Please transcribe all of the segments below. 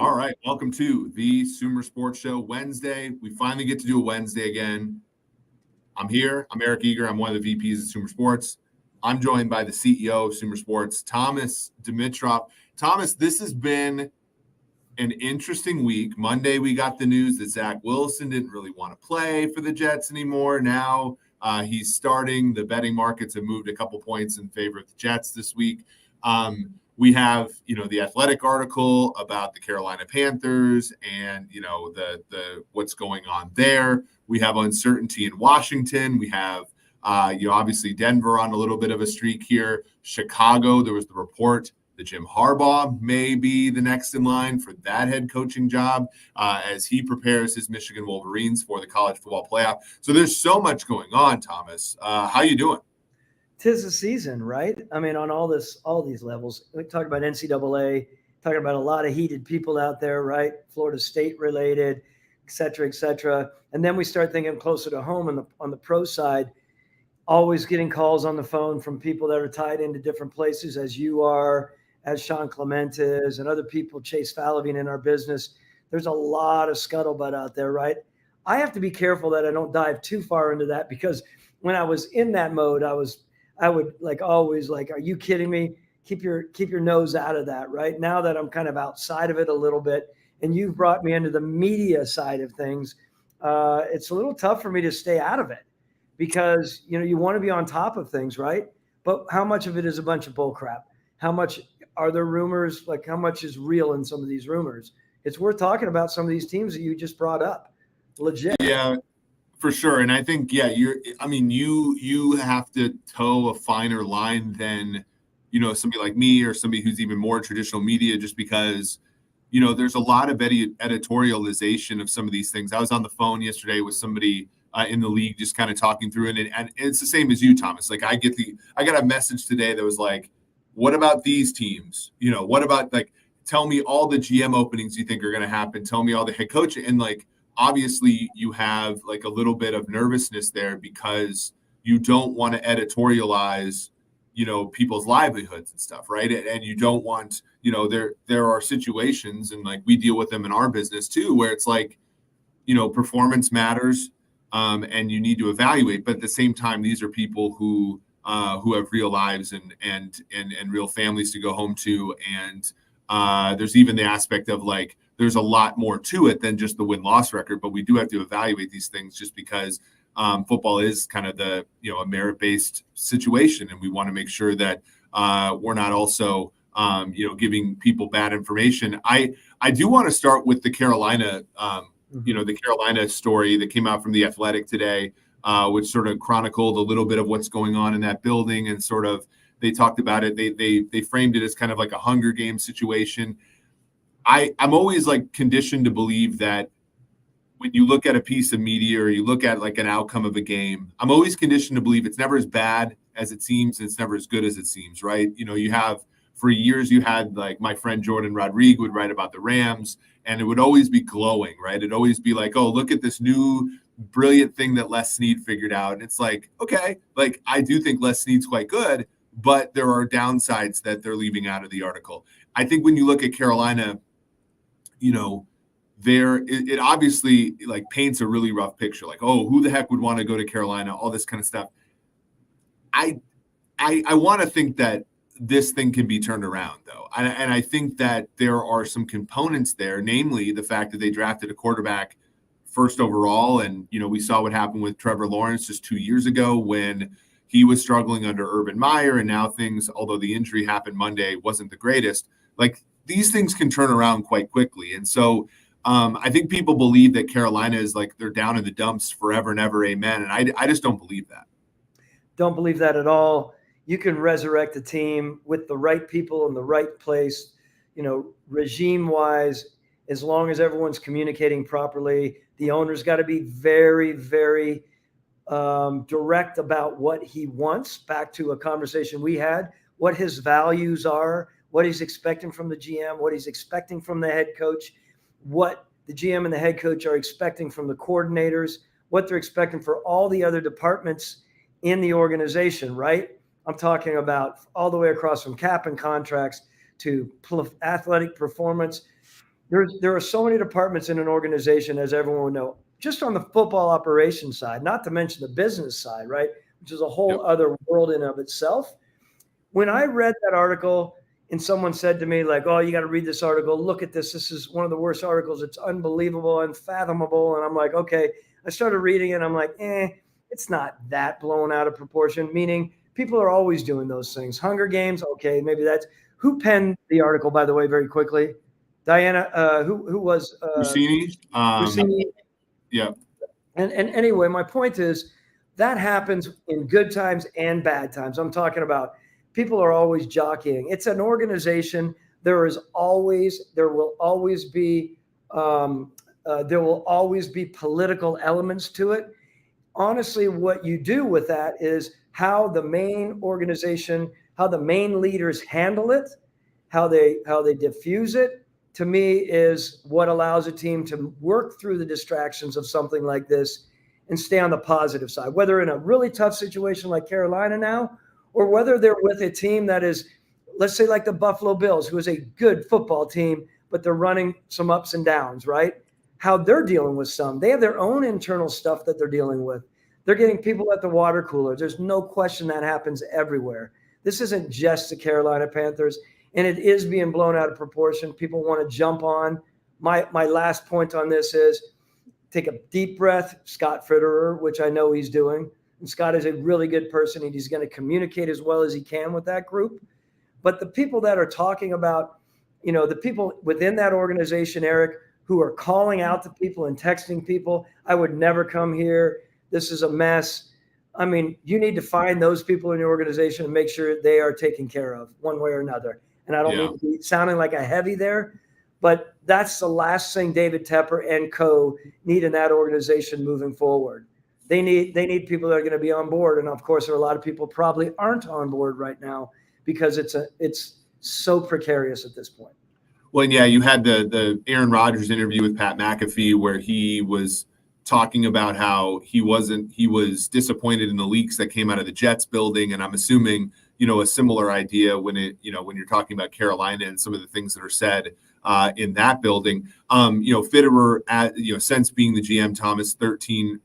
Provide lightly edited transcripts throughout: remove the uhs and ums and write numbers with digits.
All right, welcome to the Sumer Sports Show Wednesday. We finally get to do a Wednesday again. I'm here. I'm Eric Eager. I'm one of the VPs at Sumer Sports. I'm joined by the CEO of Sumer Sports, Thomas Dimitroff. Thomas, this has been an interesting week. Monday, we got the news that Zach Wilson didn't really want to play for the Jets anymore. Now he's starting. The betting markets have moved a couple points in favor of the Jets this week. We have, the Athletic article about the Carolina Panthers and, the what's going on there. We have uncertainty in Washington. We have, obviously Denver on a little bit of a streak here. Chicago, there was the report that Jim Harbaugh may be the next in line for that head coaching job as he prepares his Michigan Wolverines for the college football playoff. So there's so much going on, Thomas. How you doing? 'Tis the season, right? I mean, on all these levels. We talk about NCAA, talking about a lot of heated people out there, right? Florida State related, et cetera, et cetera. And then we start thinking closer to home on the pro side, always getting calls on the phone from people that are tied into different places, as you are, as Sean Clement is, and other people, Chase Falavine in our business. There's a lot of scuttlebutt out there, right? I have to be careful that I don't dive too far into that, because when I was in that mode, I would always are you kidding me? Keep your nose out of that, right? Now that I'm kind of outside of it a little bit, and you've brought me into the media side of things, it's a little tough for me to stay out of it, because you want to be on top of things, right? But how much of it is a bunch of bull crap? How much are there rumors? Like, how much is real in some of these rumors? It's worth talking about some of these teams that you just brought up. Legit. Yeah. For sure. And I think, you have to toe a finer line than, somebody like me or somebody who's even more traditional media, just because, there's a lot of editorialization of some of these things. I was on the phone yesterday with somebody in the league, just kind of talking through it. And it's the same as you, Thomas. Like I got a message today that was like, what about these teams? What about tell me all the GM openings you think are going to happen. Tell me all the head coach. And obviously you have a little bit of nervousness there, because you don't want to editorialize, people's livelihoods and stuff. Right. And you don't want, there are situations, and we deal with them in our business too, where it's performance matters and you need to evaluate. But at the same time, these are people who have real lives and real families to go home to. And there's even the aspect of there's a lot more to it than just the win-loss record, but we do have to evaluate these things, just because football is kind of a merit-based situation, and we want to make sure that we're not also giving people bad information. I do want to start with the Carolina, the Carolina story that came out from the Athletic today, which sort of chronicled a little bit of what's going on in that building, and sort of they talked about it. They framed it as kind of like a Hunger Games situation. I'm always conditioned to believe that when you look at a piece of media or you look at an outcome of a game, I'm always conditioned to believe it's never as bad as it seems, and it's never as good as it seems, right? You have, for years, you had my friend Jordan Rodriguez would write about the Rams, and it would always be glowing, right? It'd always be oh, look at this new brilliant thing that Les Snead figured out. And it's okay, I do think Les Snead's quite good, but there are downsides that they're leaving out of the article. I think when you look at Carolina, it obviously paints a really rough picture. Oh, who the heck would want to go to Carolina? All this kind of stuff. I want to think that this thing can be turned around, though. And I think that there are some components there, namely the fact that they drafted a quarterback first overall. And, we saw what happened with Trevor Lawrence just 2 years ago when he was struggling under Urban Meyer. And now things, although the injury happened Monday, wasn't the greatest. These things can turn around quite quickly. And so I think people believe that Carolina is they're down in the dumps forever and ever. Amen. And I just don't believe that. Don't believe that at all. You can resurrect a team with the right people in the right place, regime wise, as long as everyone's communicating properly. The owner's got to be very, very direct about what he wants, back to a conversation we had, what his values are, what he's expecting from the GM, what he's expecting from the head coach, what the GM and the head coach are expecting from the coordinators, what they're expecting for all the other departments in the organization, right? I'm talking about all the way across from cap and contracts to athletic performance. there are so many departments in an organization, as everyone would know, just on the football operations side, not to mention the business side, right? Which is a whole other world in of itself. When I read that article and someone said to me, like, oh, you got to read this article, look at this. This is one of the worst articles. It's unbelievable, unfathomable. And I'm like, okay. I started reading it. I'm like, it's not that blown out of proportion, meaning people are always doing those things. Hunger Games, okay, maybe that's who penned the article, by the way, very quickly. Diana, who was Rossini? Rossini. Yeah. And anyway, my point is that happens in good times and bad times. I'm talking about people are always jockeying. It's an organization. There will always be political elements to it. Honestly, what you do with that is how the main organization, how the main leaders handle it, how they diffuse it, to me is what allows a team to work through the distractions of something like this and stay on the positive side, whether in a really tough situation like Carolina now, or whether they're with a team that is, let's say like the Buffalo Bills, who is a good football team, but they're running some ups and downs, right? How they're dealing with some. They have their own internal stuff that they're dealing with. They're getting people at the water cooler. There's no question that happens everywhere. This isn't just the Carolina Panthers. And it is being blown out of proportion. People want to jump on. My last point on this is take a deep breath, Scott Fitterer, which I know he's doing. And Scott is a really good person, and he's going to communicate as well as he can with that group. But the people that are talking about, the people within that organization, Eric, who are calling out to people and texting people, I would never come here. This is a mess. I mean, you need to find those people in your organization and make sure they are taken care of one way or another. And I don't mean to be sounding like a heavy there, but that's the last thing David Tepper and co need in that organization moving forward. They need people that are going to be on board. And of course, there are a lot of people probably aren't on board right now because it's so precarious at this point. Well, and you had the Aaron Rodgers interview with Pat McAfee where he was talking about how he was disappointed in the leaks that came out of the Jets building. And I'm assuming, a similar idea when you're talking about Carolina and some of the things that are said in that building. Fitterer, since being the GM, Thomas,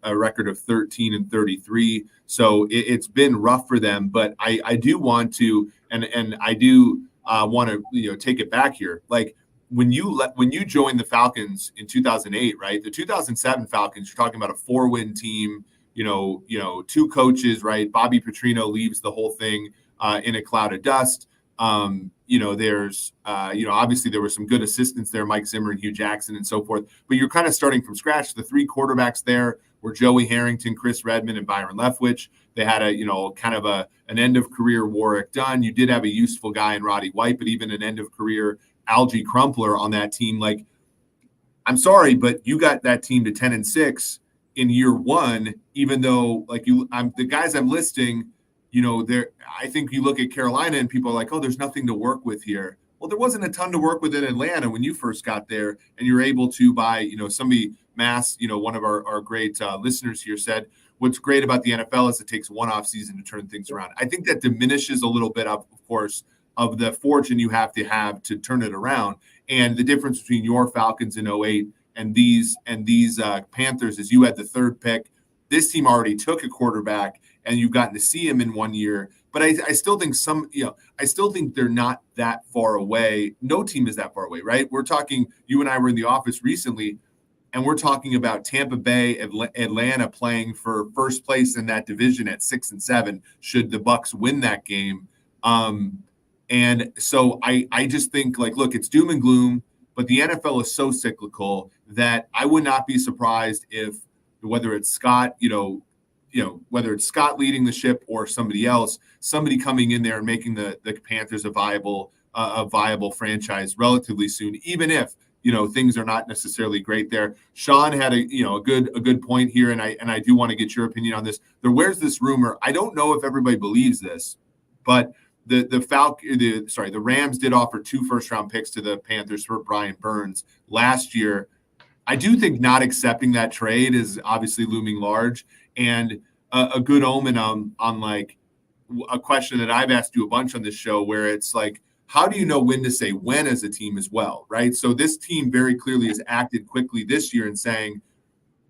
a record of 13-33. So it's been rough for them, but I do want to, and I do want to, take it back here. Like when you joined the Falcons in 2008, right? The 2007 Falcons, you're talking about a 4-win team, 2 coaches, right? Bobby Petrino leaves the whole thing in a cloud of dust. There's, obviously there were some good assistants there, Mike Zimmer and Hugh Jackson and so forth, but you're kind of starting from scratch. The 3 quarterbacks there were Joey Harrington, Chris Redmond, and Byron Leftwich. They had an end of career Warwick Dunn. You did have a useful guy in Roddy White, but even an end of career Algie Crumpler on that team. Like, I'm sorry, but you got that team to 10-6 in year 1, even though the guys I'm listing, I think you look at Carolina and people are like, oh, there's nothing to work with here. Well, there wasn't a ton to work with in Atlanta when you first got there, and you're able to buy, somebody Mass, one of our great listeners here said, what's great about the NFL is it takes one off season to turn things around. I think that diminishes a little bit of course, of the fortune you have to turn it around. And the difference between your Falcons in 2008 and these Panthers is you had the 3rd pick. This team already took a quarterback, and you've gotten to see him in 1 year. But I still think I still think they're not that far away. No team is that far away, right? We're talking, you and I were in the office recently, and we're talking about Tampa Bay, Atlanta playing for first place in that division at 6-7 should the Bucs win that game. And so I just think, look, it's doom and gloom, but the NFL is so cyclical that I would not be surprised if, whether it's Scott, whether it's Scott leading the ship or somebody else, somebody coming in there and making the Panthers a viable franchise relatively soon, even if, things are not necessarily great there. Sean had a good point here. And I do want to get your opinion on this. Where's this rumor? I don't know if everybody believes this, but the Rams did offer 2 first-round picks to the Panthers for Brian Burns last year. I do think not accepting that trade is obviously looming large, and a good omen on like a question that I've asked you a bunch on this show, where it's like, how do you know when to say when as a team as well, right? So this team very clearly has acted quickly this year in saying,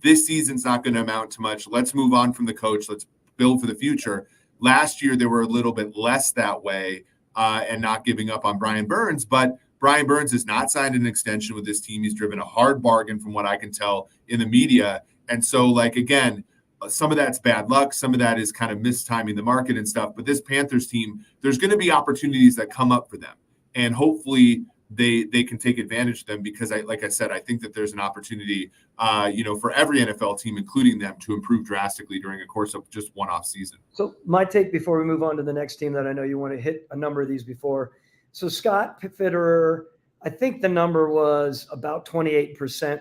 this season's not going to amount to much. Let's move on from the coach. Let's build for the future. Last year, they were a little bit less that way and not giving up on Brian Burns. But Brian Burns has not signed an extension with this team. He's driven a hard bargain from what I can tell in the media. And so, like, again, some of that's bad luck. Some of that is kind of mistiming the market and stuff. But this Panthers team, there's going to be opportunities that come up for them. And hopefully they can take advantage of them because, like I said, I think that there's an opportunity, for every NFL team, including them, to improve drastically during a course of just one off season. So my take before we move on to the next team that I know you want to hit a number of these before. So Scott Fitterer, I think the number was about 28%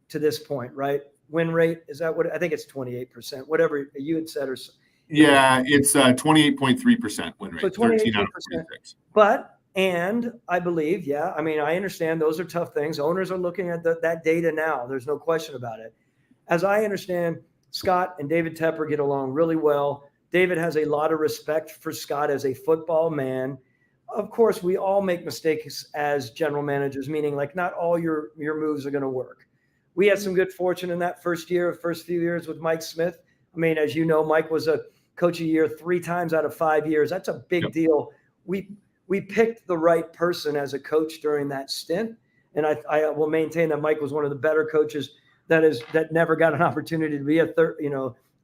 to this point, right? Win rate, is that what I think? It's 28%, whatever you had said. It's 28.3% win rate. So 28%. And I believe, I understand those are tough things. Owners are looking at that data now. There's no question about it. As I understand, Scott and David Tepper get along really well. David has a lot of respect for Scott as a football man. Of course, we all make mistakes as general managers, meaning like not all your moves are going to work. We had some good fortune in that first few years with Mike Smith. I mean, as you know, Mike was a coach of the year 3 times out of 5 years. That's a big deal. We picked the right person as a coach during that stint. And I will maintain that Mike was one of the better coaches that never got an opportunity to be a third,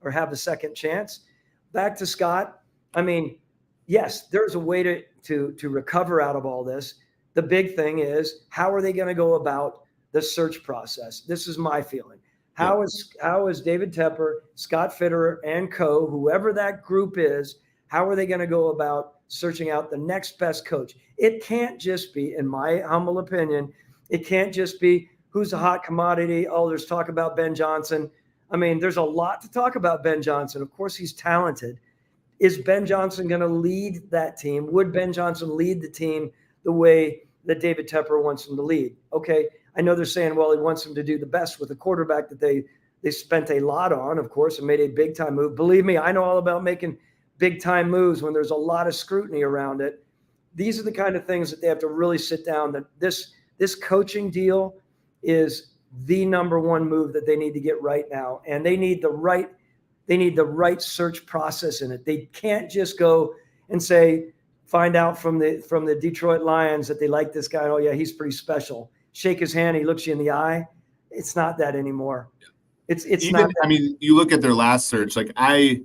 or have a second chance. Back to Scott. I mean, yes, there's a way to recover out of all this. The big thing is, how are they going to go about the search process? This is my feeling. How is David Tepper, Scott Fitterer, and whoever that group is, how are they going to go about searching out the next best coach? It can't just be, in my humble opinion, it can't just be who's a hot commodity. Oh, there's talk about Ben Johnson. I mean, there's a lot to talk about Ben Johnson. Of course, he's talented. Is Ben Johnson going to lead that team? Would Ben Johnson lead the team the way that David Tepper wants him to lead? Okay, I know they're saying, well, he wants him to do the best with a quarterback that they spent a lot on, of course, and made a big-time move. Believe me, I know all about making big-time moves when there's a lot of scrutiny around it. These are the kind of things that they have to really sit down, that this coaching deal is the number one move that they need to get right now. And they need the right search process in it. They can't just go and find out from the Detroit Lions that they like this guy. Oh yeah, he's pretty special. Shake his hand, he looks you in the eye. It's not that anymore. It's even, not that. I mean, you look at their last search, like I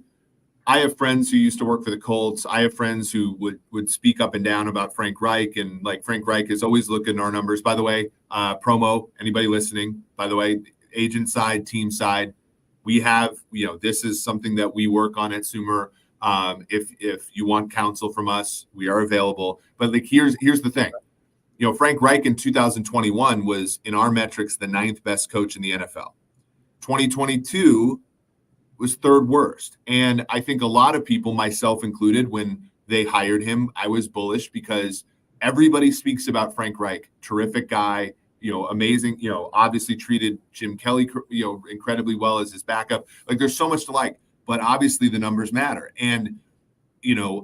have friends who used to work for the Colts. I have friends who would speak up and down about Frank Reich, and like Frank Reich is always looking at our numbers. By the way, promo, anybody listening, by the way, agent side, team side, we have, this is something that we work on at Sumer. If you want counsel from us, we are available. But like, here's the thing, Frank Reich in 2021 was, in our metrics, the 9th best coach in the NFL. 2022 was 3rd worst. And I think a lot of people, myself included, when they hired him, I was bullish because everybody speaks about Frank Reich, terrific guy, amazing, obviously treated Jim Kelly, incredibly well as his backup. Like, there's so much to like, but obviously the numbers matter. And,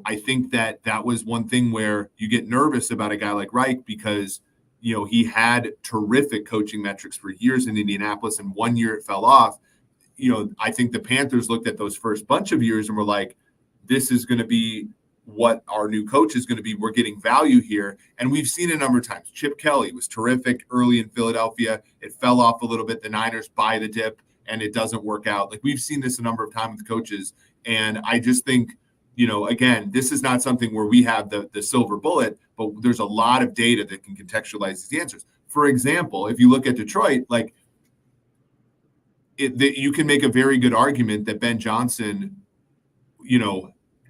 I think that was one thing where you get nervous about a guy like Reich because, he had terrific coaching metrics for years in Indianapolis, and 1 year it fell off. I think the Panthers looked at those first bunch of years and were like, this is going to be what our new coach is going to be. We're getting value here. And we've seen a number of times. Chip Kelly was terrific early in Philadelphia. It fell off a little bit. The Niners buy the dip and it doesn't work out. Like, we've seen this a number of times with coaches. And I just think, again, this is not something where we have the silver bullet, but there's a lot of data that can contextualize these answers. For example, if you look at Detroit, like, you can make a very good argument that Ben Johnson,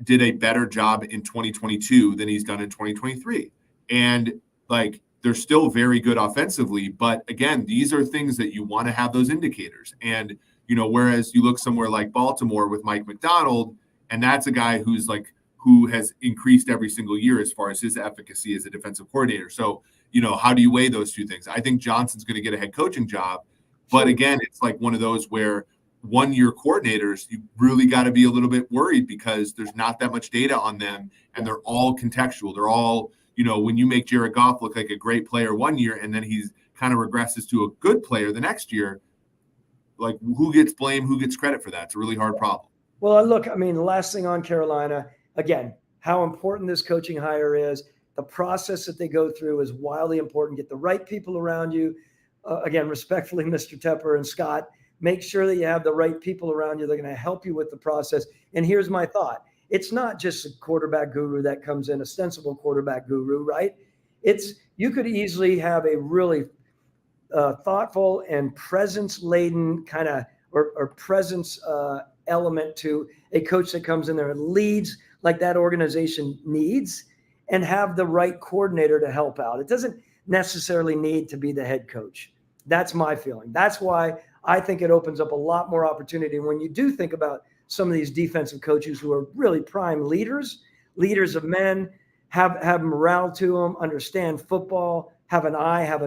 did a better job in 2022 than he's done in 2023. And like, they're still very good offensively. But again, these are things that you want to have those indicators. And, whereas you look somewhere like Baltimore with Mike McDonald, and that's a guy who has increased every single year as far as his efficacy as a defensive coordinator. So, how do you weigh those two things? I think Johnson's going to get a head coaching job. But again, it's like one of those where one-year coordinators, you really got to be a little bit worried because there's not that much data on them, and they're all contextual. They're all, when you make Jared Goff look like a great player one year and then he's kind of regresses to a good player the next year, like who gets blamed, who gets credit for that? It's a really hard problem. Well, look, I mean, the last thing on Carolina, again, how important this coaching hire is. The process that they go through is wildly important. Get the right people around you. Again, respectfully, Mr. Tepper and Scott, make sure that you have the right people around you. They're going to help you with the process. And here's my thought. It's not just a quarterback guru that comes in, a sensible quarterback guru, right? You could easily have a really thoughtful and presence-laden kind of or presence element to a coach that comes in there and leads like that organization needs, and have the right coordinator to help out. It doesn't necessarily need to be the head coach. That's my feeling. That's why I think it opens up a lot more opportunity. When you do think about some of these defensive coaches who are really prime leaders of men, have morale to them, understand football, have an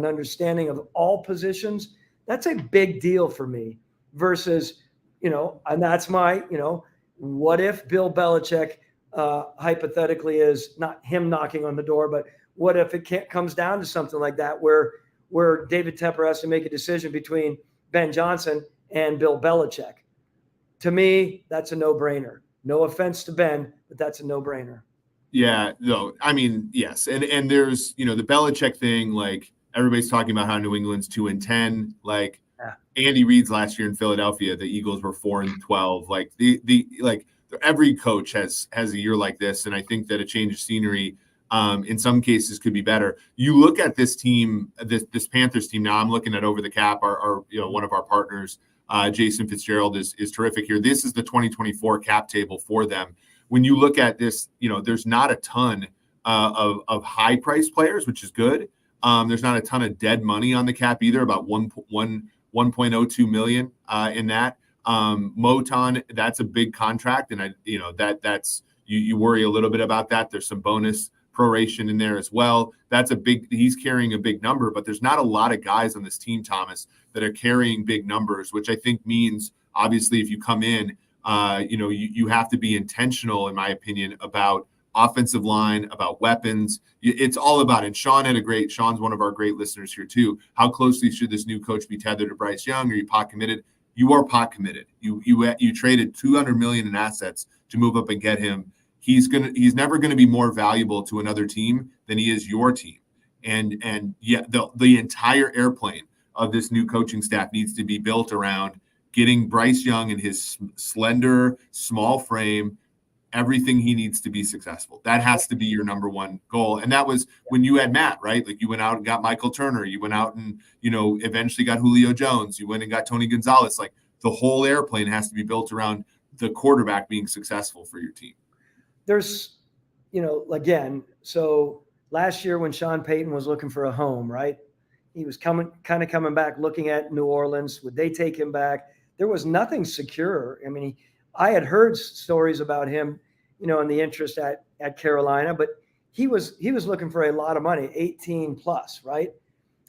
understanding of all positions, that's a big deal for me versus, and that's my, what if Bill Belichick hypothetically is not him knocking on the door, but what if it comes down to something like that where David Tepper has to make a decision between Ben Johnson and Bill Belichick? To me, that's a no-brainer. No offense to Ben, but that's a no-brainer. Yeah, no, I mean, yes. And there's, the Belichick thing, like everybody's talking about how New England's 2-10. Like Andy Reid's last year in Philadelphia, the Eagles were 4-12. Like every coach has a year like this. And I think that a change of scenery in some cases could be better. You look at this team, this Panthers team. Now I'm looking at Over the Cap, our one of our partners, Jason Fitzgerald is terrific here. This is the 2024 cap table for them. When you look at this, there's not a ton of high price players, which is good. There's not a ton of dead money on the cap either, about 1.02 million in that. Moton, that's a big contract, and that's you worry a little bit about that. There's some bonus proration in there as well. He's carrying a big number, but there's not a lot of guys on this team, Thomas, that are carrying big numbers, which I think means obviously if you come in, you have to be intentional, in my opinion, about offensive line, about weapons. It's all about it. Sean's one of our great listeners here too. How closely should this new coach be tethered to Bryce Young? Are you pot committed? You are pot committed. You traded $200 million in assets to move up and get him. He's never going to be more valuable to another team than he is your team. And yeah, the entire airplane of this new coaching staff needs to be built around getting Bryce Young and his slender, small frame everything he needs to be successful. That has to be your number one goal. And that was when you had Matt, right? Like you went out and got Michael Turner. You went out and, eventually got Julio Jones. You went and got Tony Gonzalez. Like the whole airplane has to be built around the quarterback being successful for your team. There's, again, so last year when Sean Payton was looking for a home, right? He was coming back, looking at New Orleans. Would they take him back? There was nothing secure. I mean, I had heard stories about him, and the interest at Carolina, but he was looking for a lot of money, 18 plus, right?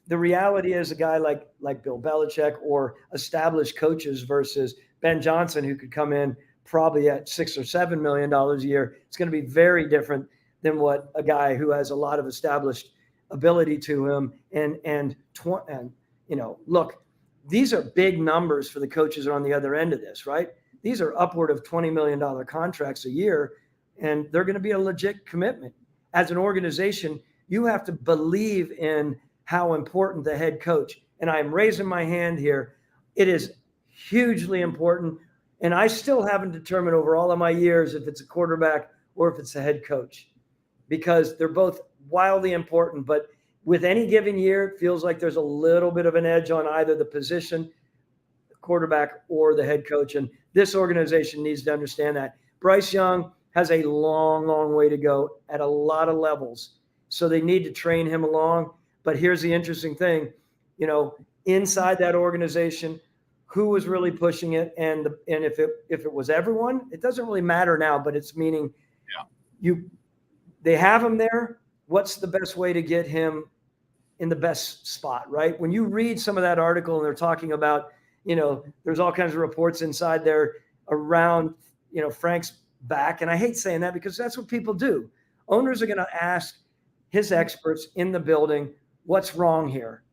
The reality is a guy like Bill Belichick or established coaches versus Ben Johnson, who could come in probably at $6 or $7 million a year. It's going to be very different than what a guy who has a lot of established ability to him. And look, these are big numbers for the coaches on the other end of this, right? These are upward of $20 million contracts a year, and they're going to be a legit commitment. As an organization, you have to believe in how important the head coach, and I'm raising my hand here, it is hugely important, and I still haven't determined over all of my years if it's a quarterback or if it's a head coach, because they're both wildly important, but with any given year, it feels like there's a little bit of an edge on either the position, the quarterback, or the head coach, and this organization needs to understand that. Bryce Young has a long, long way to go at a lot of levels. So they need to train him along. But here's the interesting thing, inside that organization, who was really pushing it, and if it was everyone, it doesn't really matter now, but it's meaning they have him there. What's the best way to get him in the best spot, right? When you read some of that article and they're talking about, there's all kinds of reports inside there around, Frank's back. And I hate saying that because that's what people do. Owners are going to ask his experts in the building, what's wrong here?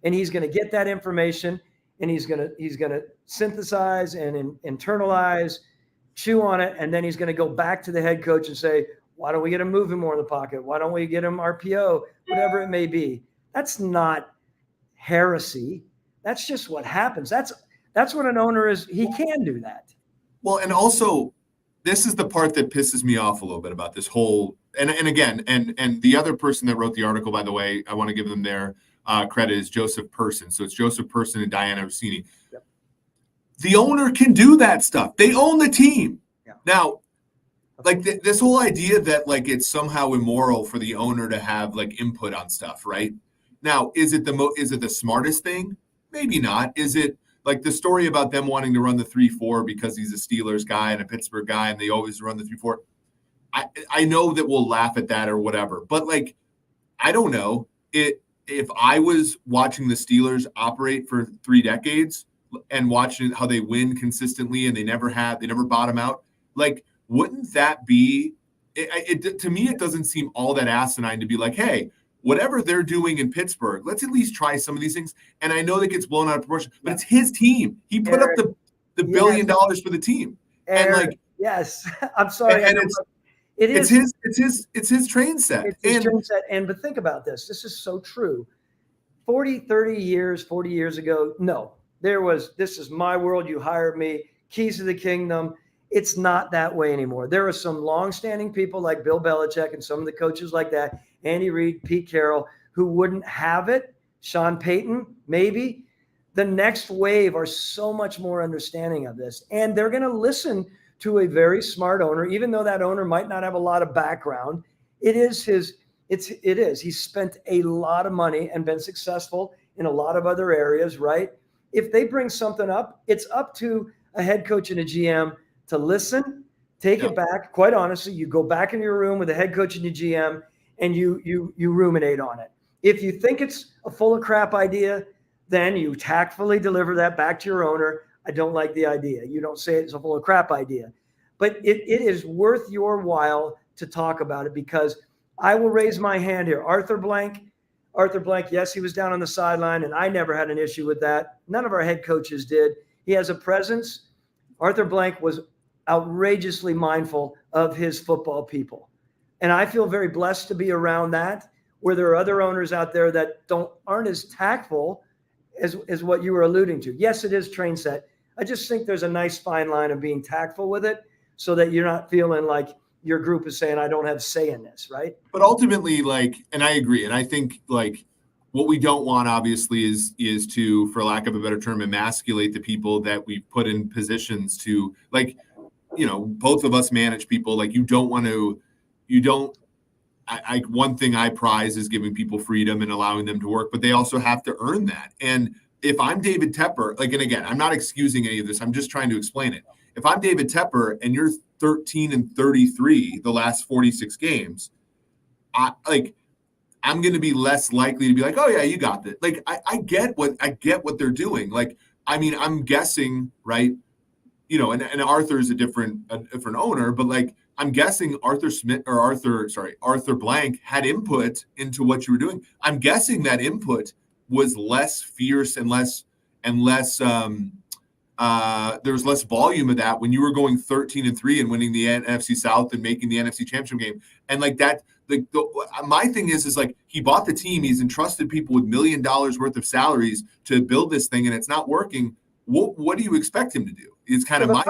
And he's going to get that information, and he's going to synthesize and internalize, chew on it. And then he's going to go back to the head coach and say, why don't we get him moving more in the pocket? Why don't we get him RPO, whatever it may be? That's not heresy. That's just what happens. That's what an owner is. He can do that. Well, and also, this is the part that pisses me off a little bit about this whole, and again, and the other person that wrote the article, by the way, I want to give them their credit, is Joseph Person. So it's Joseph Person and Diana Rossini. Yep. The owner can do that stuff. They own the team. Yeah. Now, like this whole idea that like it's somehow immoral for the owner to have like input on stuff, right? Now, is it the smartest thing? Maybe not. Is it like the story about them wanting to run the 3-4 because he's a Steelers guy and a Pittsburgh guy and they always run the 3-4? I know that we'll laugh at that or whatever, but like, I don't know. If I was watching the Steelers operate for 3 decades and watching how they win consistently and they never bottom out, like, wouldn't that be to me, it doesn't seem all that asinine to be like, hey, whatever they're doing in Pittsburgh, let's at least try some of these things. And I know that gets blown out of proportion, but it's his team. He put up the $1 billion for the team. And like, yes, I'm sorry. It's his train set. It's his train set. But think about this. This is so true. 40 years ago, no, this is my world. You hired me, keys to the kingdom. It's not that way anymore. There are some longstanding people like Bill Belichick and some of the coaches like that, Andy Reid, Pete Carroll, who wouldn't have it. Sean Payton, maybe. The next wave are so much more understanding of this. And they're going to listen to a very smart owner, even though that owner might not have a lot of background. It is. He's spent a lot of money and been successful in a lot of other areas, right? If they bring something up, it's up to a head coach and a GM to listen, take it back. Quite honestly, you go back in your room with a head coach and a GM and you ruminate on it. If you think it's a full of crap idea, then you tactfully deliver that back to your owner. I don't like the idea. You don't say it's a full of crap idea, but it is worth your while to talk about it, because I will raise my hand here. Arthur Blank, yes, he was down on the sideline, and I never had an issue with that. None of our head coaches did. He has a presence. Arthur Blank was outrageously mindful of his football people. And I feel very blessed to be around that, where there are other owners out there that aren't as tactful as what you were alluding to. Yes, it is train set. I just think there's a nice fine line of being tactful with it so that you're not feeling like your group is saying, I don't have say in this, right? But ultimately, like, and I agree. And I think like what we don't want, obviously, is to, for lack of a better term, emasculate the people that we've put in positions to, like, both of us manage people. Like, one thing I prize is giving people freedom and allowing them to work, but they also have to earn that. And if I'm David Tepper, like, and again, I'm not excusing any of this, I'm just trying to explain it. If I'm David Tepper and you're 13-33 the last 46 games, I'm going to be less likely to be like, oh yeah, you got it. Like, I get what they're doing. Like, I mean, I'm guessing, right? And Arthur's a different owner, but like, I'm guessing Arthur Blank had input into what you were doing. I'm guessing that input was less fierce and less there was less volume of that when you were going 13-3 and winning the NFC South and making the NFC Championship game. And like that, my thing is like, he bought the team. He's entrusted people with $1 million worth of salaries to build this thing, and it's not working. What do you expect him to do? It's kind of my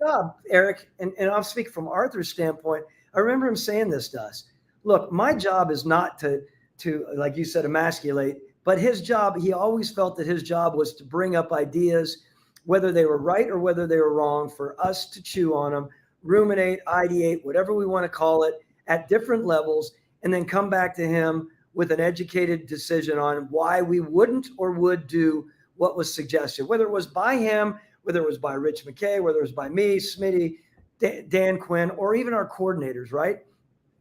job, Eric. And I'll speak from Arthur's standpoint. I remember him saying this to us. Look, my job is not to like you said, emasculate, but his job, he always felt that his job was to bring up ideas, whether they were right or whether they were wrong, for us to chew on them, ruminate, ideate, whatever we want to call it, at different levels, and then come back to him with an educated decision on why we wouldn't or would do what was suggested, whether it was by him, whether it was by Rich McKay, whether it was by me, Smitty, Dan Quinn, or even our coordinators, right?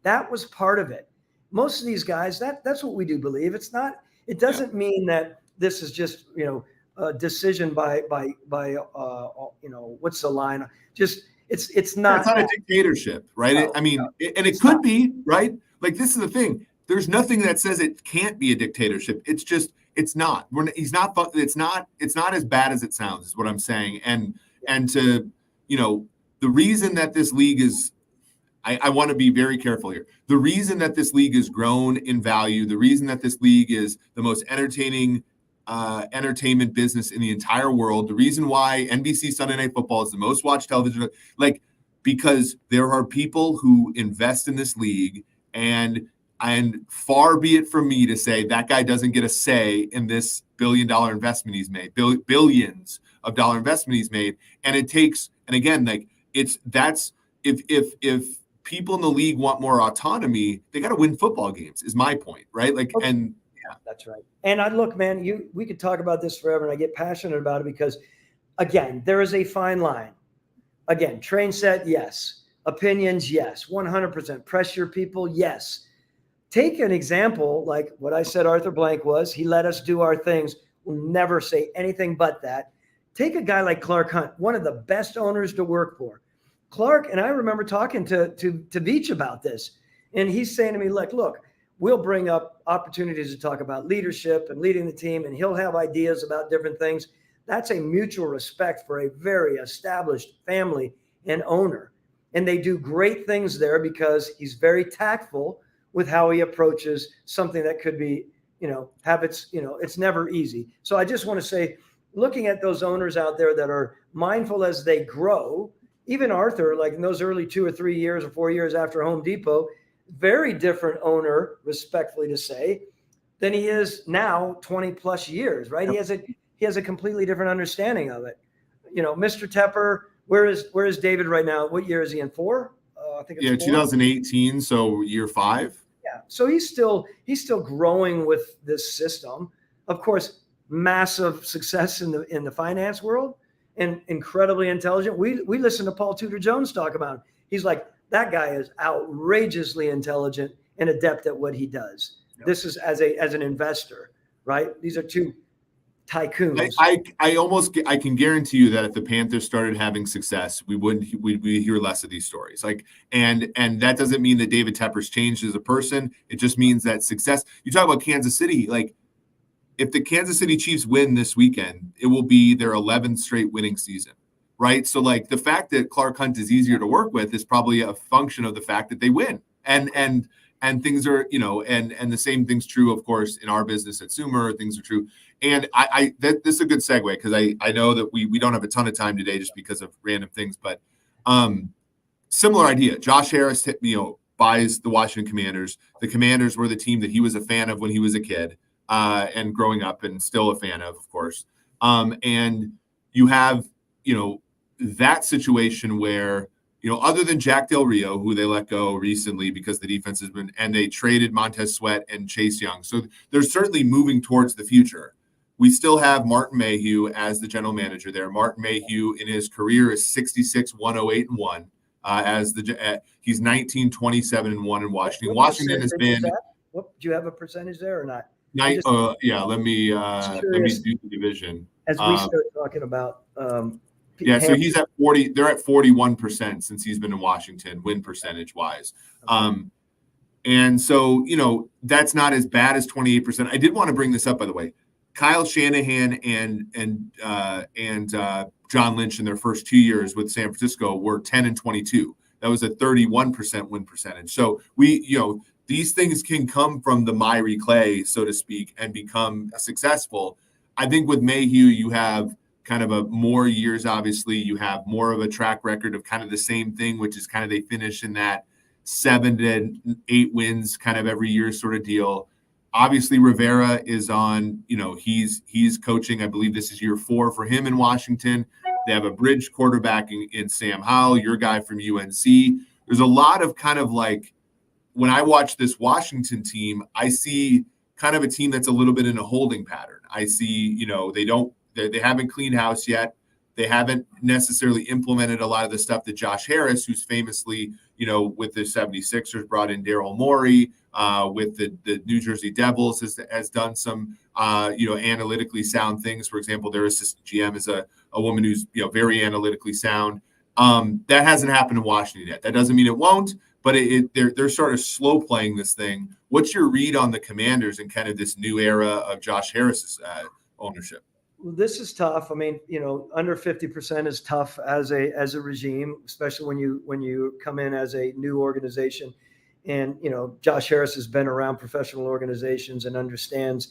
That was part of it. Most of these guys, that's what we do believe. It doesn't mean that this is just, decision by what's the line? Just it's not. It's not a dictatorship, right? No, I mean, no, and it could be, right? Like this is the thing. There's nothing that says it can't be a dictatorship. It's just it's not. He's not. It's not. It's not as bad as it sounds. Is what I'm saying. And to the reason that this league is. I want to be very careful here. The reason that this league has grown in value, the reason that this league is the most entertaining entertainment business in the entire world, the reason why NBC Sunday Night Football is the most watched television, because there are people who invest in this league, and far be it from me to say that guy doesn't get a say in this billion-dollar investment he's made, billions of dollar investment he's made, and it takes, and again, if people in the league want more autonomy, they got to win football games, is my point, right? Okay. And yeah, that's right. And look, man, we could talk about this forever, and I get passionate about it because, again, there is a fine line. Again, train set, yes. Opinions, yes. 100%. Press your people, yes. Take an example like what I said Arthur Blank was. He let us do our things. We'll never say anything but that. Take a guy like Clark Hunt, one of the best owners to work for. Clark, and I remember talking to Veach about this, and he's saying to me, look, we'll bring up opportunities to talk about leadership and leading the team, and he'll have ideas about different things. That's a mutual respect for a very established family and owner. And they do great things there because he's very tactful with how he approaches something that could be, it's never easy. So I just want to say, looking at those owners out there that are mindful as they grow, even Arthur, like in those early 2 or 3 years or 4 years after Home Depot, very different owner, respectfully to say, than he is now 20 plus years, right? Yep. He has a completely different understanding of it. Mr. Tepper, where is David right now? What year is he in? 4? I think it's 4. 2018, so year 5. Yeah. So he's still growing with this system. Of course, massive success in the finance world. And incredibly intelligent. We listen to Paul Tudor Jones talk about him. He's like, that guy is outrageously intelligent and adept at what he does. Yep. This is as an investor, right? These are two tycoons. I can guarantee you that if the Panthers started having success, we'd hear less of these stories. And that doesn't mean that David Tepper's changed as a person. It just means that success. You talk about Kansas City, if the Kansas City Chiefs win this weekend, it will be their 11th straight winning season, right? So the fact that Clark Hunt is easier to work with is probably a function of the fact that they win. And things are, and the same thing's true, of course, in our business at Sumer. Things are true. And this is a good segue because I know that we don't have a ton of time today just because of random things, but similar idea. Josh Harris, buys the Washington Commanders. The Commanders were the team that he was a fan of when he was a kid. And growing up and still a fan of course. And you have, that situation where, other than Jack Del Rio, who they let go recently because the defense has been, and they traded Montez Sweat and Chase Young. So they're certainly moving towards the future. We still have Martin Mayhew as the general manager there. Martin Mayhew in his career is 66-108-1. He's 19-27-1 in Washington. Washington has been. Do you have a percentage there or not? Let me do the division. As we start talking about so he's at 40, they're at 41% since he's been in Washington, win percentage wise. Okay. And so, that's not as bad as 28%. I did want to bring this up, by the way. Kyle Shanahan and John Lynch in their first 2 years with San Francisco were 10-22. That was a 31% win percentage. So these things can come from the miry clay, so to speak, and become successful. I think with Mayhew, you have kind of more years, obviously. You have more of a track record of kind of the same thing, which is kind of they finish in that 7 to 8 wins kind of every year sort of deal. Obviously, Rivera is on, he's coaching. I believe this is year 4 for him in Washington. They have a bridge quarterback in Sam Howell, your guy from UNC. There's a lot of kind of when I watch this Washington team, I see kind of a team that's a little bit in a holding pattern. I see, they haven't cleaned house yet. They haven't necessarily implemented a lot of the stuff that Josh Harris, who's famously, with the 76ers brought in Daryl Morey, with the New Jersey Devils has done some, analytically sound things. For example, their assistant GM is a woman who's, very analytically sound. That hasn't happened in Washington yet. That doesn't mean it won't, but they're sort of slow playing this thing. What's your read on the Commanders and kind of this new era of Josh Harris's ownership? Well, this is tough. I mean, under 50% is tough as a regime, especially when you come in as a new organization. And Josh Harris has been around professional organizations and understands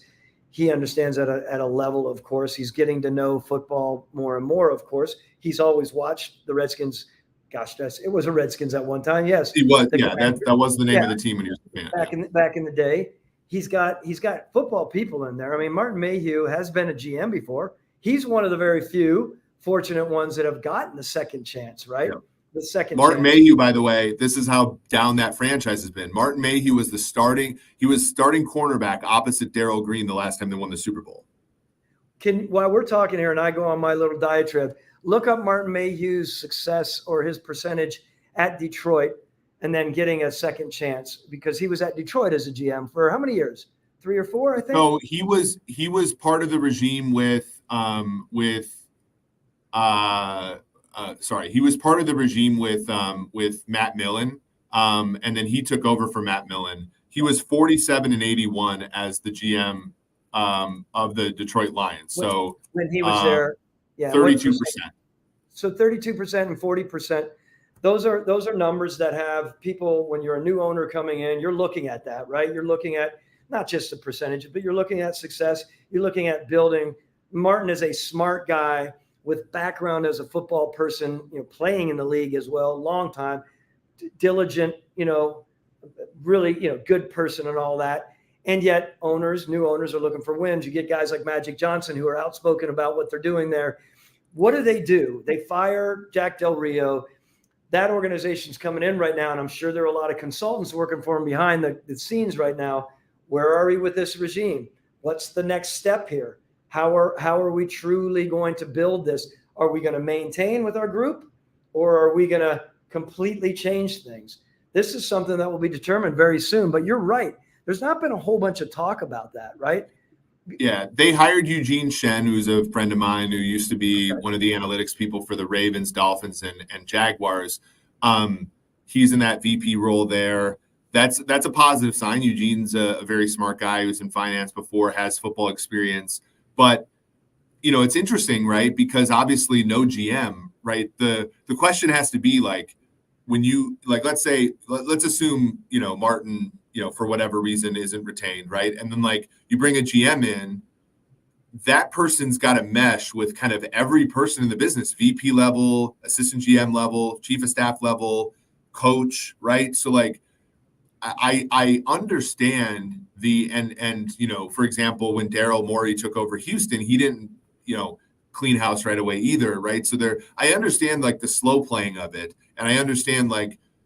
at a level. Of course, he's getting to know football more and more. Of course, he's always watched the Redskins. Gosh, it was a Redskins at one time. Yes, he was. Yeah, that was the name of the team when he was a fan. Back in the day. He's got football people in there. I mean, Martin Mayhew has been a GM before. He's one of the very few fortunate ones that have gotten the second chance, right? Yeah. The second Martin chance. Mayhew, by the way, this is how down that franchise has been. Martin Mayhew was starting cornerback opposite Darryl Green the last time they won the Super Bowl. While we're talking here and I go on my little diatribe, look up Martin Mayhew's success or his percentage at Detroit and then getting a second chance, because he was at Detroit as a GM for how many years? 3 or 4, I think. So he was part of the regime he was part of the regime with Matt Millen, and then he took over for Matt Millen. He was 47-81 as the GM of the Detroit Lions. So when he was there, 32%. So 32% and 40%. Those are numbers that have people, when you're a new owner coming in, you're looking at that, right? You're looking at not just the percentage, but you're looking at success. You're looking at building. Martin is a smart guy with background as a football person, playing in the league as well, long time, diligent, really, good person and all that. And yet new owners are looking for wins. You get guys like Magic Johnson who are outspoken about what they're doing there. What do? They fire Jack Del Rio. That organization's coming in right now, and I'm sure there are a lot of consultants working for him behind the scenes right now. Where are we with this regime? What's the next step here? How are we truly going to build this? Are we going to maintain with our group, or are we going to completely change things? This is something that will be determined very soon. But you're right. There's not been a whole bunch of talk about that, right? Yeah, they hired Eugene Shen, who's a friend of mine who used to be one of the analytics people for the Ravens, Dolphins, and Jaguars. He's in that VP role there. That's a positive sign. Eugene's a very smart guy who's in finance before, has football experience. But, it's interesting, right? Because obviously no GM, right? The question has to be like, when you let's assume, Martin, for whatever reason isn't retained, right? And then you bring a GM in, that person's got to mesh with kind of every person in the business, VP level, assistant GM level, chief of staff level, coach, right? So I understand for example, when Daryl Morey took over Houston, he didn't, clean house right away either, right? So I understand the slow playing of it. And I understand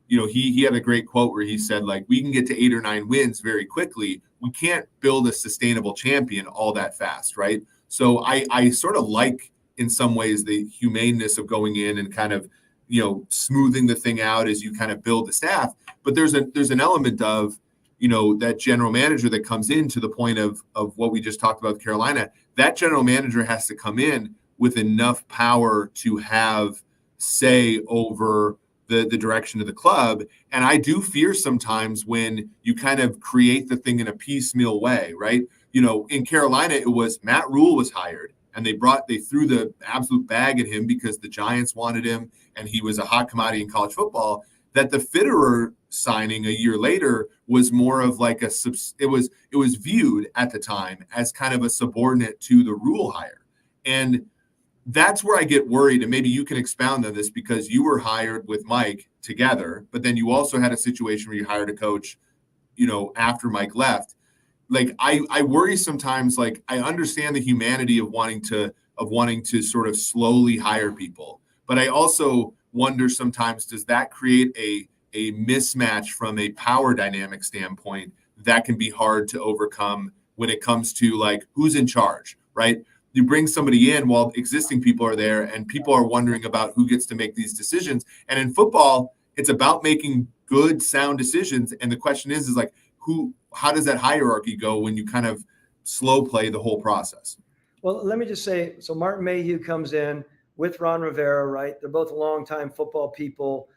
he had a great quote where he said, we can get to 8 or 9 wins very quickly. We can't build a sustainable champion all that fast, right? So I sort of in some ways, the humaneness of going in and kind of, smoothing the thing out as you kind of build the staff. But there's an element of, that general manager that comes in, to the point of what we just talked about with Carolina. That general manager has to come in with enough power to have say over the direction of the club. And I do fear sometimes when you kind of create the thing in a piecemeal way, right? In Carolina, it was Matt Rule was hired, and they threw the absolute bag at him because the Giants wanted him and he was a hot commodity in college football. That the Fitterer signing a year later was more of it was viewed at the time as kind of a subordinate to the Rule hire. And that's where I get worried, and maybe you can expound on this, because you were hired with Mike together, but then you also had a situation where you hired a coach, after Mike left. I worry sometimes. I understand the humanity of wanting to sort of slowly hire people, but I also wonder sometimes, does that create a mismatch from a power dynamic standpoint that can be hard to overcome when it comes to who's in charge, right? You bring somebody in while existing people are there, and people are wondering about who gets to make these decisions. And in football, it's about making good, sound decisions. And the question is like, how does that hierarchy go when you kind of slow play the whole process? Well, let me just say, so Martin Mayhew comes in with Ron Rivera, right? They're both longtime football people.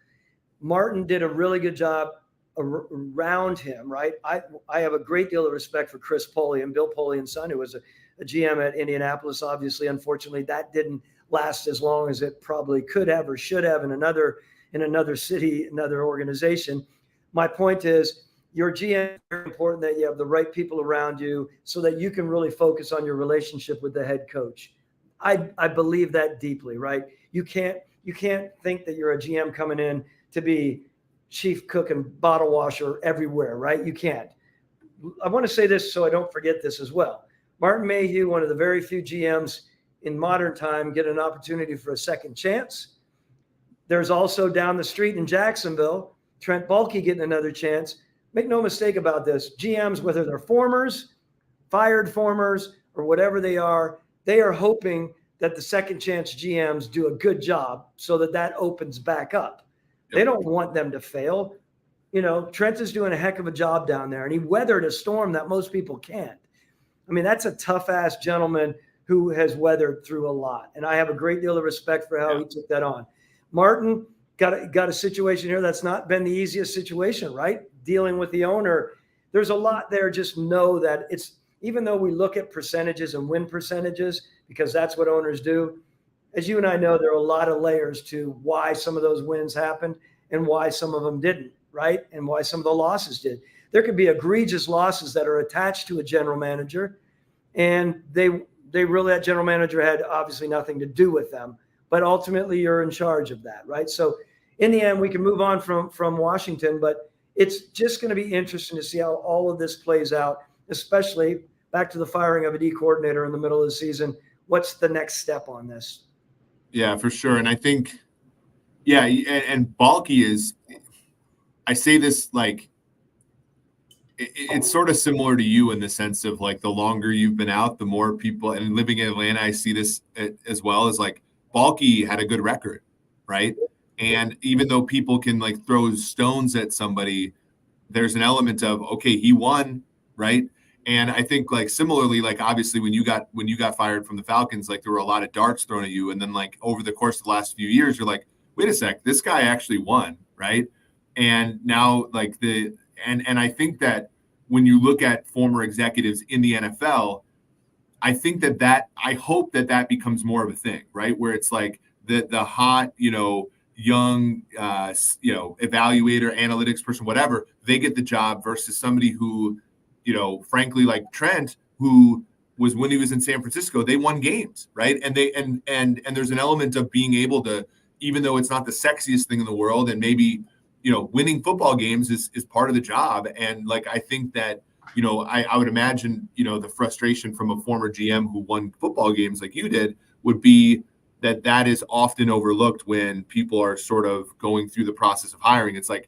Martin did a really good job around him, right? I have a great deal of respect for Chris Polian, Bill Polian's son, who was a GM at Indianapolis. Obviously, unfortunately, that didn't last as long as it probably could have or should have in another city, another organization. My point is, your GM is very important that you have the right people around you so that you can really focus on your relationship with the head coach. I believe that deeply, right? You can't think that you're a GM coming in to be chief cook and bottle washer everywhere, right? You can't. I want to say this so I don't forget this as well. Martin Mayhew, one of the very few GMs in modern time, get an opportunity for a second chance. There's also down the street in Jacksonville, Trent Baalke getting another chance. Make no mistake about this. GMs, whether they're formers, fired formers, or whatever they are hoping that the second chance GMs do a good job so that opens back up. Yep. They don't want them to fail. Trent is doing a heck of a job down there, and he weathered a storm that most people can't. I mean, that's a tough-ass gentleman who has weathered through a lot, and I have a great deal of respect for how he took that on. Martin got a situation here that's not been the easiest situation, right? Dealing with the owner. There's a lot there. Just know that even though we look at percentages and win percentages, because that's what owners do, as you and I know, there are a lot of layers to why some of those wins happened and why some of them didn't, right? And why some of the losses did. There could be egregious losses that are attached to a general manager, and that general manager had obviously nothing to do with them, but ultimately you're in charge of that, right? So in the end, we can move on from Washington, but it's just going to be interesting to see how all of this plays out, especially back to the firing of a D coordinator in the middle of the season. What's the next step on this? Yeah, for sure. And I think, and Baalke is, I say this like, it's sort of similar to you in the sense of like the longer you've been out, the more people, and living in Atlanta, I see this as well, as like Baalke had a good record, right? And even though people can like throw stones at somebody, there's an element of, okay, he won, right? And I think like similarly, like obviously when you got fired from the Falcons, like there were a lot of darts thrown at you. And then like over the course of the last few years, you're like, wait a sec, this guy actually won, right? And now like and I think that when you look at former executives in the NFL, I think I hope that becomes more of a thing, right? Where it's like the hot, young, evaluator, analytics person, whatever, they get the job versus somebody who, frankly, like Trent, who was when he was in San Francisco, they won games, right? And and there's an element of being able to, even though it's not the sexiest thing in the world, and maybe, winning football games is part of the job. And like, I think that, I would imagine, the frustration from a former GM who won football games like you did would be that is often overlooked when people are sort of going through the process of hiring. It's like,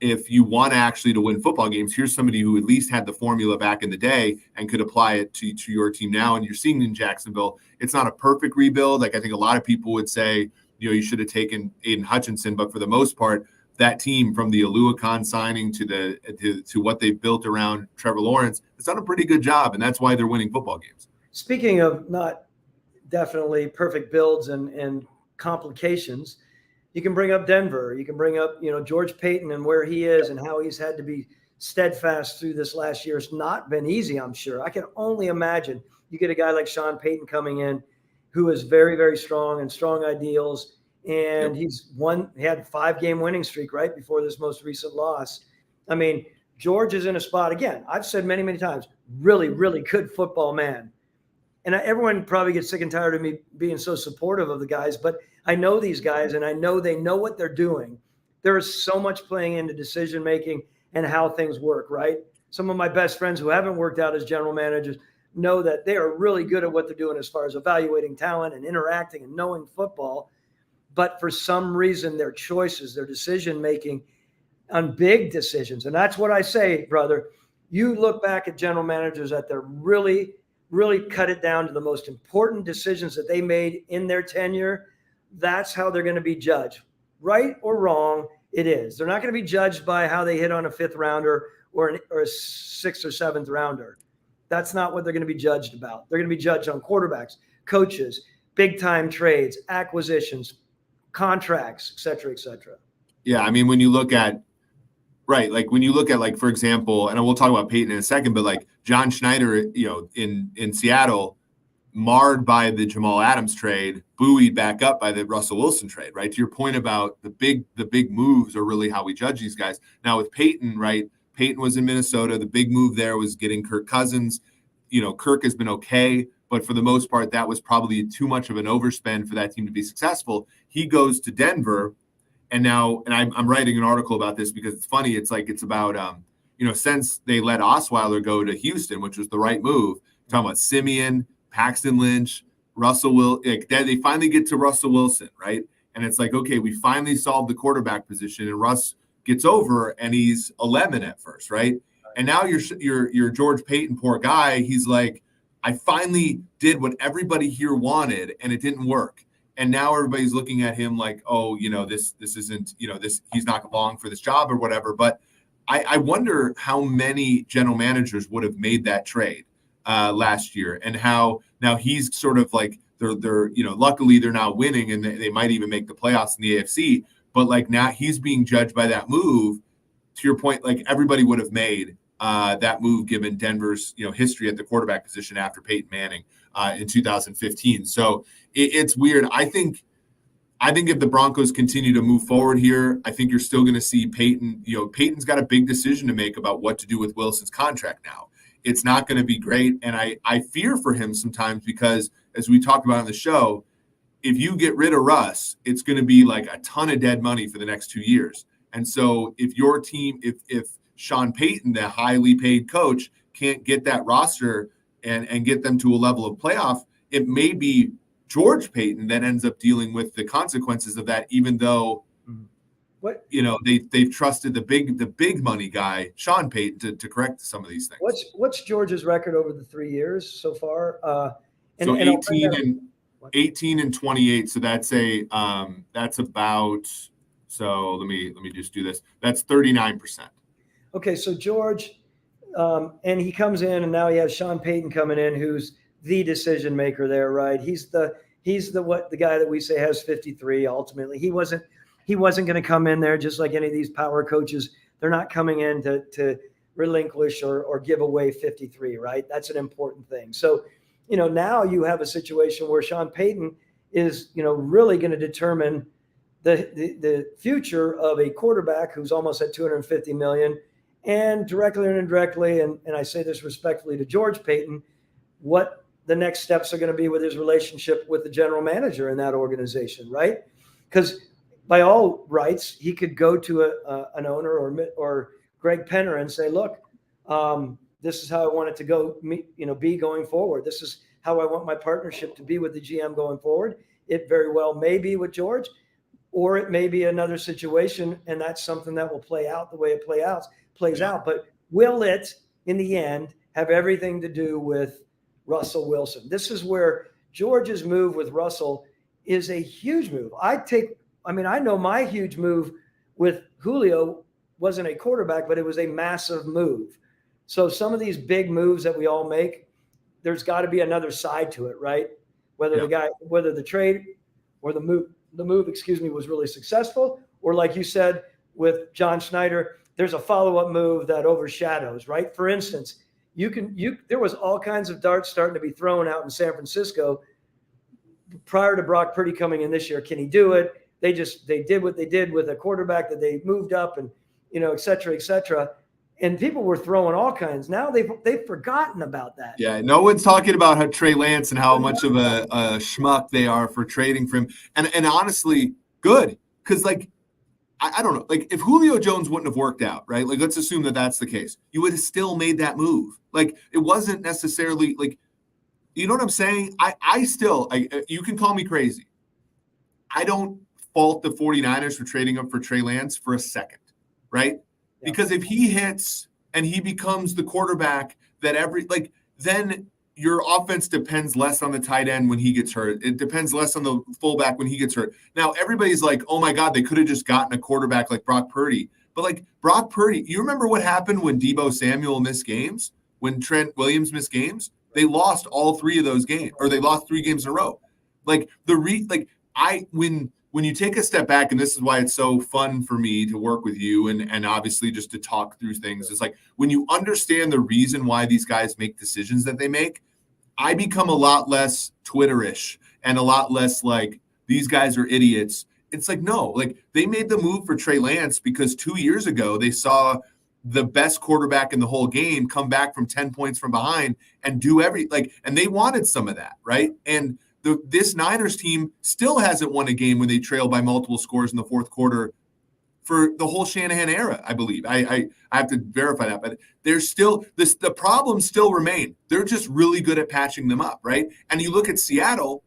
if you want actually to win football games, here's somebody who at least had the formula back in the day and could apply it to your team now. And you're seeing in Jacksonville, it's not a perfect rebuild. Like I think a lot of people would say, you should have taken Aiden Hutchinson, but for the most part, that team from the Aluakon signing to what they've built around Trevor Lawrence, it's done a pretty good job. And that's why they're winning football games. Speaking of not definitely perfect builds and complications, you can bring up Denver. You can bring up, George Payton and where he is and how he's had to be steadfast through this last year. It's not been easy, I'm sure. I can only imagine you get a guy like Sean Payton coming in who is very, very strong and strong ideals. And he had a 5-game winning streak right before this most recent loss. I mean, George is in a spot, again, I've said many, many times, really, really good football man. And everyone probably gets sick and tired of me being so supportive of the guys, but I know these guys and I know they know what they're doing. There is so much playing into decision-making and how things work, right? Some of my best friends who haven't worked out as general managers know that they are really good at what they're doing as far as evaluating talent and interacting and knowing football. But for some reason, their choices, their decision-making on big decisions, and that's what I say, brother, you look back at general managers that they're really cut it down to the most important decisions that they made in their tenure. That's how they're going to be judged, right or wrong. It is. They're not going to be judged by how they hit on a fifth rounder or a sixth or seventh rounder. That's not what they're going to be judged about. They're going to be judged on quarterbacks, coaches, big time trades, acquisitions, contracts, et cetera, et cetera. Yeah. I mean, when you look at, right, like when you look at, like, for example, and we'll talk about Peyton in a second, but like John Schneider, in Seattle, marred by the Jamal Adams trade, buoyed back up by the Russell Wilson trade, right? To your point about the big moves are really how we judge these guys. Now with Peyton, right? Peyton was in Minnesota. The big move there was getting Kirk Cousins. Kirk has been okay, but for the most part, that was probably too much of an overspend for that team to be successful. He goes to Denver, and I'm writing an article about this because it's funny. It's about, since they let Osweiler go to Houston, which was the right move, talking about Simeon, Paxton Lynch, Russell Wilson. They finally get to Russell Wilson, right? And it's like, okay, we finally solved the quarterback position, and Russ gets over, and he's 11 at first, right? And now you're George Payton, poor guy. He's like, I finally did what everybody here wanted, and it didn't work. And now everybody's looking at him like, oh, this isn't, he's not long for this job or whatever. But I wonder how many general managers would have made that trade last year, and how now he's sort of like they're luckily they're now winning, and they might even make the playoffs in the AFC. But like now he's being judged by that move. To your point, like everybody would have made that move given Denver's history at the quarterback position after Peyton Manning in 2015. So it's weird. I think if the Broncos continue to move forward here, I think you're still going to see Peyton. Peyton's got a big decision to make about what to do with Wilson's contract now. It's not going to be great, and I fear for him sometimes because, as we talked about on the show, if you get rid of Russ, it's going to be like a ton of dead money for the next 2 years. And so if your team, if Sean Payton, the highly paid coach, can't get that roster and get them to a level of playoff, it may be George Payton that ends up dealing with the consequences of that, even though they've trusted the big money guy, Sean Payton, to correct some of these things. What's George's record over the 3 years so far? 18 and 28. So that's about. So let me just do this. That's 39%. Okay, so George, and he comes in, and now he has Sean Payton coming in, who's the decision maker there, right? He's the guy that we say has 53. Ultimately, he wasn't going to come in there just like any of these power coaches. They're not coming in to relinquish or give away 53, right? That's an important thing. So, now you have a situation where Sean Payton is, really going to determine the future of a quarterback who's almost at $250 million, and directly or indirectly, and I say this respectfully to George Payton, what the next steps are going to be with his relationship with the general manager in that organization, right? Because by all rights, he could go to an owner or Greg Penner and say, look, this is how I want it to go, be going forward. This is how I want my partnership to be with the GM going forward. It very well may be with George, or it may be another situation, and that's something that will play out the way it plays out. But will it, in the end, have everything to do with Russell Wilson? This is where George's move with Russell is a huge move. I know my huge move with Julio wasn't a quarterback, but it was a massive move. So some of these big moves that we all make, there's got to be another side to it, right? Whether the trade or the move was really successful, or like you said with John Schneider, there's a follow-up move that overshadows, right? For instance, there was all kinds of darts starting to be thrown out in San Francisco prior to Brock Purdy coming in this year. Can he do it? They did what they did with a quarterback that they moved up, and et cetera, et cetera. And people were throwing all kinds. Now they've forgotten about that. Yeah, no one's talking about how Trey Lance and how much of a schmuck they are for trading for him. And honestly, good, because I don't know, if Julio Jones wouldn't have worked out, right? Let's assume that that's the case. You would have still made that move. It wasn't necessarily you know what I'm saying? I still, you can call me crazy. I don't fault the 49ers for trading up for Trey Lance for a second, right? Because if he hits and he becomes the quarterback that then your offense depends less on the tight end when he gets hurt. It depends less on the fullback when he gets hurt. Now, everybody's like, oh my God, they could have just gotten a quarterback like Brock Purdy. But like Brock Purdy, you remember what happened when Deebo Samuel missed games? When Trent Williams missed games? They lost all 3 of those games, or they lost 3 games in a row. Like when you take a step back, and this is why it's so fun for me to work with you and obviously just to talk through things. It's like when you understand the reason why these guys make decisions that they make, I become a lot less Twitterish and a lot less like these guys are idiots. It's like, no, like they made the move for Trey Lance because 2 years ago they saw the best quarterback in the whole game come back from 10 points from behind and do and they wanted some of that, right? And this Niners team still hasn't won a game when they trail by multiple scores in the fourth quarter for the whole Shanahan era, I believe. I have to verify that, but there's still the problems still remain. They're just really good at patching them up, right? And you look at Seattle,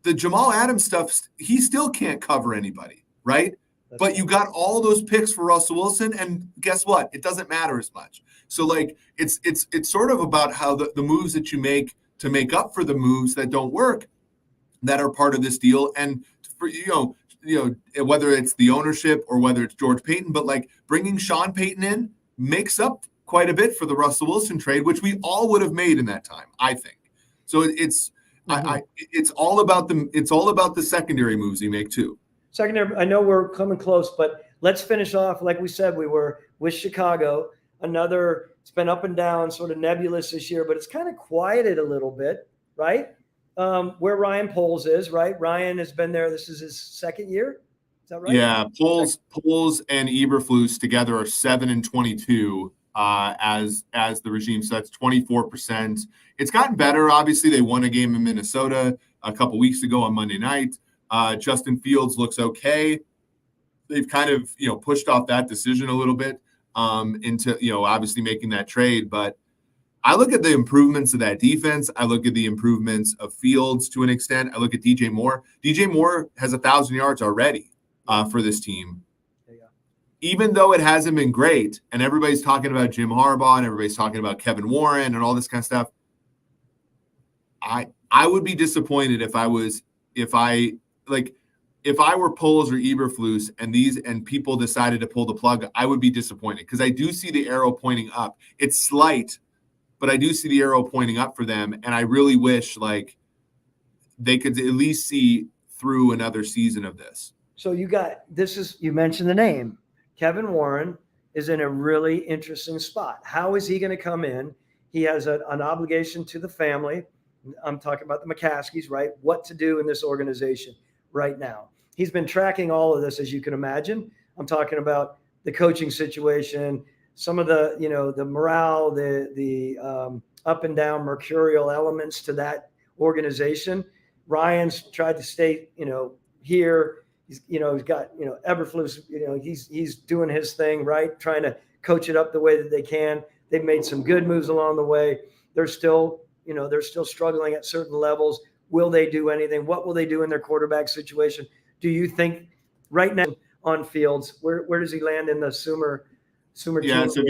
the Jamal Adams stuff, he still can't cover anybody, right? But you got all those picks for Russell Wilson, and guess what? It doesn't matter as much. So like it's sort of about how the moves that you make to make up for the moves that don't work that are part of this deal. And for whether it's the ownership or whether it's George Payton, but like bringing Sean Payton in makes up quite a bit for the Russell Wilson trade, which we all would have made in that time, I think. So it's all about the secondary moves you make too. Secondary, I know we're coming close, but let's finish off. Like we said, we were with Chicago. It's been up and down, sort of nebulous this year, but it's kind of quieted a little bit, right? Where Ryan Poles is, right? Ryan has been there. This is his 2nd year. Is that right? Yeah, Poles and Eberflus together are 7-22 as the regime. So that's 24%. It's gotten better. Obviously, they won a game in Minnesota a couple weeks ago on Monday night. Justin Fields looks okay. They've kind of pushed off that decision a little bit into obviously making that trade. But I look at the improvements of that defense. I look at the improvements of Fields to an extent. I look at DJ Moore. DJ Moore has 1,000 yards already for this team. Even though it hasn't been great, and everybody's talking about Jim Harbaugh and everybody's talking about Kevin Warren and all this kind of stuff, I would be disappointed if I were Poles or Eberflus and people decided to pull the plug. I would be disappointed because I do see the arrow pointing up. It's slight, but I do see the arrow pointing up for them, and I really wish they could at least see through another season of this. So you mentioned the name. Kevin Warren is in a really interesting spot. How is he going to come in? He has an obligation to the family. I'm talking about the McCaskies, right? What to do in this organization right now. He's been tracking all of this, as you can imagine. I'm talking about the coaching situation, some of the, the morale, the up and down mercurial elements to that organization. Ryan's tried to stay, here. He's got, Eberflus, he's doing his thing, right? Trying to coach it up the way that they can. They've made some good moves along the way. They're still struggling at certain levels. Will they do anything? What will they do in their quarterback situation? Do you think right now on Fields, where does he land in the Sumer yeah, team? so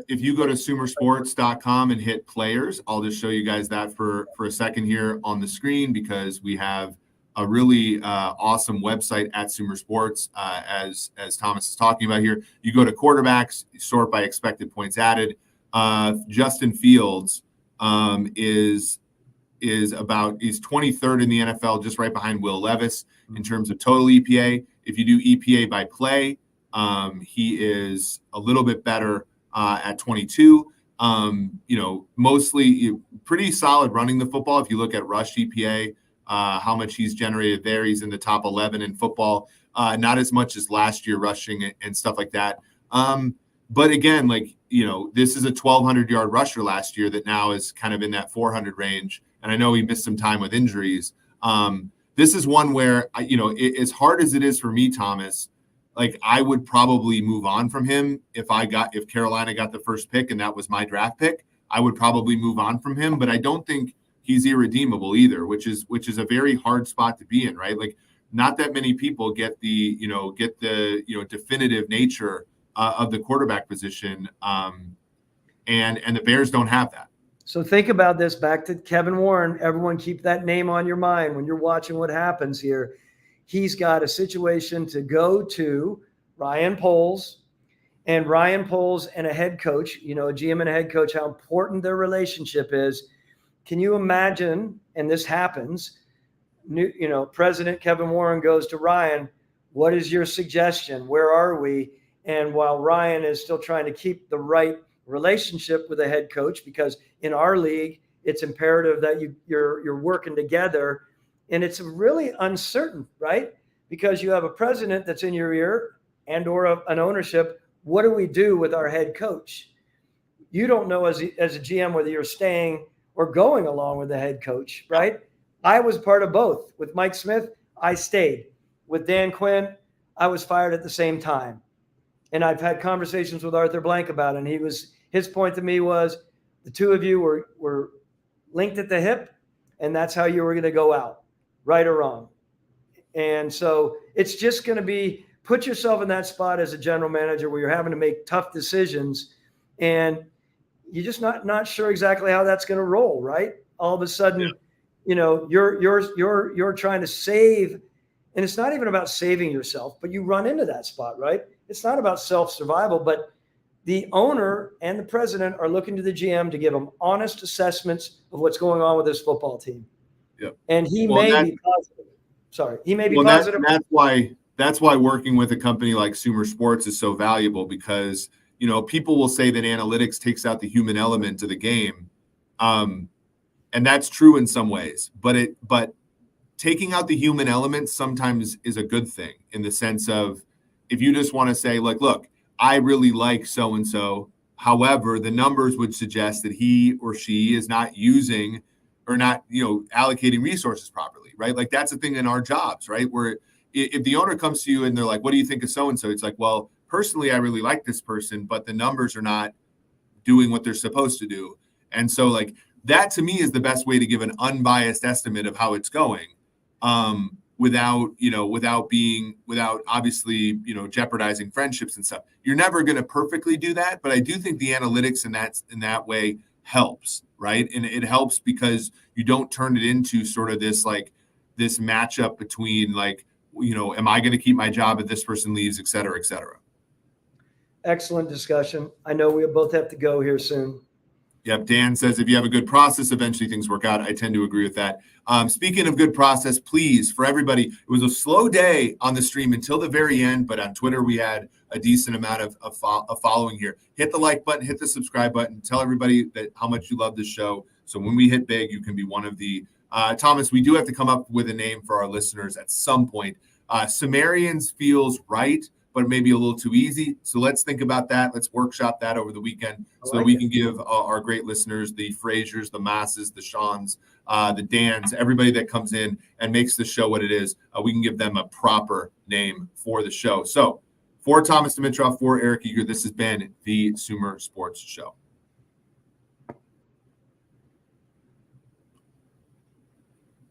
if you go to sumersports.com and hit players, I'll just show you guys that for a second here on the screen because we have a really awesome website at Sumer Sports, as Thomas is talking about here. You go to quarterbacks, sort by expected points added. Justin Fields is 23rd in the NFL, just right behind Will Levis in terms of total EPA. If you do EPA by play, he is a little bit better at 22. Mostly pretty solid running the football. If you look at rush EPA, how much he's generated there, he's in the top 11 in football. Not as much as last year rushing and stuff like that. But again, this is a 1,200-yard rusher last year that now is kind of in that 400 range. And I know he missed some time with injuries. This is one where, as hard as it is for me, Thomas, I would probably move on from him if Carolina got the first pick and that was my draft pick. I would probably move on from him, but I don't think he's irredeemable either, which is a very hard spot to be in, right? Not that many people get the definitive nature of the quarterback position, and the Bears don't have that. So think about this, back to Kevin Warren. Everyone keep that name on your mind when you're watching what happens here. He's got a situation to go to Ryan Poles, and Ryan Poles and a head coach, a GM and a head coach, how important their relationship is. Can you imagine, and this happens, President Kevin Warren goes to Ryan, what is your suggestion? Where are we? And while Ryan is still trying to keep the right relationship with a head coach, because in our league, it's imperative that you're working together. And it's really uncertain, right? Because you have a president that's in your ear and or an ownership. What do we do with our head coach? You don't know as a GM whether you're staying or going along with the head coach, right? I was part of both. With Mike Smith, I stayed. With Dan Quinn, I was fired at the same time. And I've had conversations with Arthur Blank about it. And his point to me was the two of you were linked at the hip, and that's how you were going to go out, right or wrong. And so it's just going to be, put yourself in that spot as a general manager where you're having to make tough decisions, and you're just not sure exactly how that's going to roll, right? All of a sudden, you're trying to save, and it's not even about saving yourself, but you run into that spot, right? It's not about self-survival, but the owner and the president are looking to the GM to give them honest assessments of what's going on with this football team. Yep. And he may be positive. He may be positive. That's why working with a company like Sumer Sports is so valuable, because people will say that analytics takes out the human element of the game, and that's true in some ways. But taking out the human element sometimes is a good thing, in the sense of, if you just want to say, like, look, I really like so and so. However, the numbers would suggest that he or she is not using or not, allocating resources properly, right? Like, that's the thing in our jobs, right? Where if the owner comes to you and they're like, what do you think of so-and-so? It's like, well, personally, I really like this person, but the numbers are not doing what they're supposed to do. And so, like, that to me is the best way to give an unbiased estimate of how it's going, without obviously, jeopardizing friendships and stuff. You're never going to perfectly do that, but I do think the analytics in that way helps, right? And it helps because you don't turn it into sort of this matchup between, like, am I going to keep my job if this person leaves, et cetera, et cetera. Excellent discussion. I know we both have to go here soon. Yep. Dan says, if you have a good process, eventually things work out. I tend to agree with that. Speaking of good process, please, for everybody, it was a slow day on the stream until the very end, but on Twitter, we had a decent amount of following here. Hit the like button, hit the subscribe button, tell everybody that how much you love the show. So when we hit big, you can be one of the, Thomas, we do have to come up with a name for our listeners at some point. Sumerians feels right, but maybe a little too easy. So let's think about that. Let's workshop that over the weekend so that we can give our great listeners, the Frasers, the Masses, the Seans, the Dans, everybody that comes in and makes the show what it is, we can give them a proper name for the show. So for Thomas Dimitroff, for Eric Eager, this has been the Sumer Sports Show.